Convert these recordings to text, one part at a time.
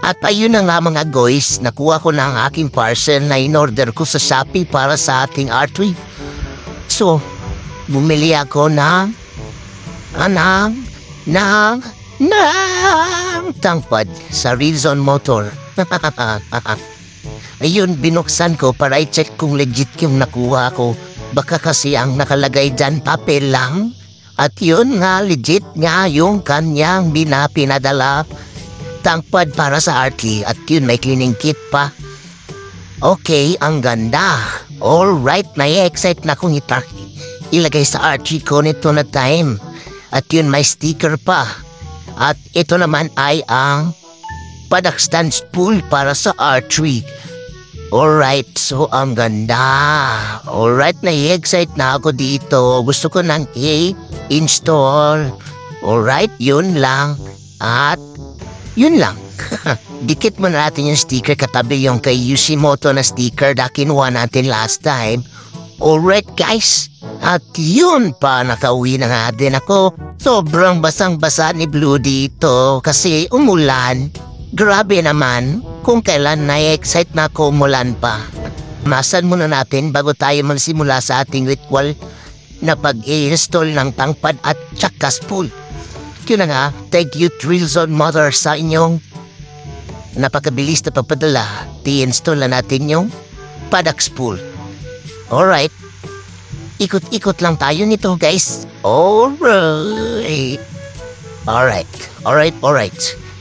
At ayun na nga mga guys, nakuha ko na ang aking parcel na in-order ko sa Shopee para sa ating R3. So, bumili ako ng tangpad sa Reason Motor. Ayun, binuksan ko para i-check kung legit yung nakuha ko. Baka kasi ang nakalagay dyan papel lang. At yun nga, legit nga yung kanyang pinadala tangpad para sa RT. At yun, may cleaning kit pa. Okay, ang ganda. Alright, na-excite na kong ilagay sa RT ko nito na time. At yun, may sticker pa. At ito naman ay ang padak stand spool para sa R3. Alright, so ang ganda. Alright, na-excite na ako dito. Gusto ko nang i-install. Alright, yun lang. At yun lang. Dikit mo natin yung sticker katabi yung kay Yoshimoto na sticker na kinuha natin last time. Alright guys, at yun pa, nakauwi na nga din ako. Sobrang basang-basa ni Blue dito kasi umulan. Grabe naman kung kailan na-excite na ako umulan pa. Masan muna natin bago tayo magsimula sa ating ritual na pag-i-install ng tangpad at tsaka spool. Yun na nga, thank you Reason Motor sa inyong napakabilis na pagpadala. I-install na natin yung padak spool. Alright, ikot-ikot lang tayo nito guys. Alright.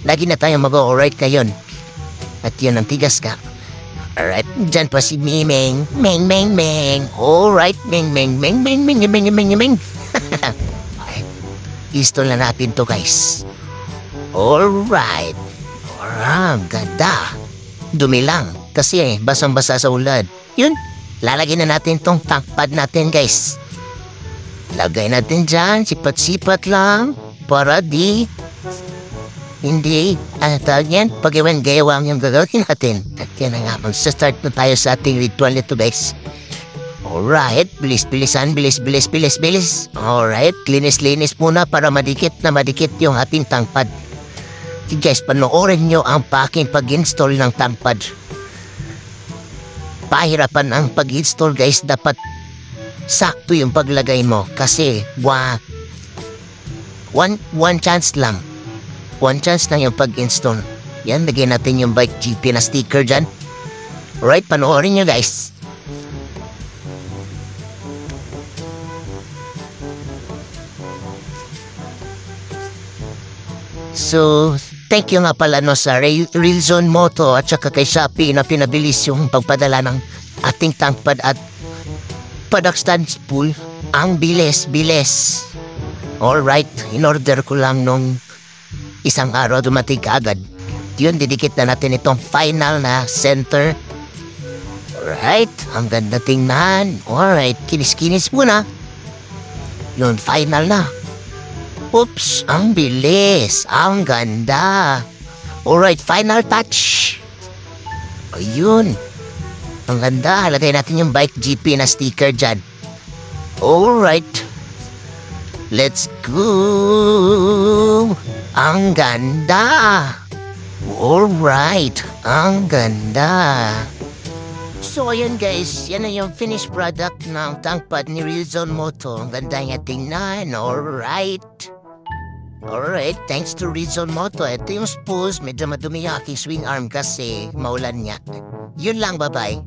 Lagi na tayo mag-alright ngayon. At yun ang tigas ka. Alright, dyan pa si Ming. Alright, Ming. Install na natin to guys. Alright. Ganda. Dumi lang. Kasi basang-basa sa ulan. Yun, lalagyan na natin tong tangpad natin guys. Lagay natin dyan, sipat-sipat lang. Para hindi, tawag yan, pag-iwan-gayawang yung gagawin natin. At yan na nga, mag-start na tayo sa ating ritual nito guys. Alright, bilis. Alright, linis muna para madikit yung ating tangpad. Okay guys, panoorin nyo ang aking pag-install ng tangpad. Pahirapan ang pag-install guys, dapat sakto yung paglagay mo. Kasi, one chance lang. One chance lang yung pag-install. Yan, lagyan natin yung Bike GP na sticker dyan. Alright, panoorin nyo guys. So, thank you nga pala no sa Reason Moto at saka kay Shopee na pinabilis yung pagpadala ng ating tangpad at padak stand spool. Ang bilis. Alright, in-order ko lang nung isang araw, dumating agad. Yun, didikit na natin itong final na center. Alright, ang ganda tingnan. Alright, kinis-kinis muna. Yun, final na. Oops, ang bilis. Ang ganda. Alright, final touch. Ayun. Ang ganda. Lagay natin yung Bike GP na sticker dyan. Alright. Let's go. Ang ganda. Alright. Ang ganda. So ayan guys, yan na yung finished product ng tangpad ni Reason Moto. Ang ganda niya tingnan. Alright, thanks to Reason Moto. Ito yung spools, medyo madumi yung aking swing arm kasi maulan niya. Yun lang, bye-bye.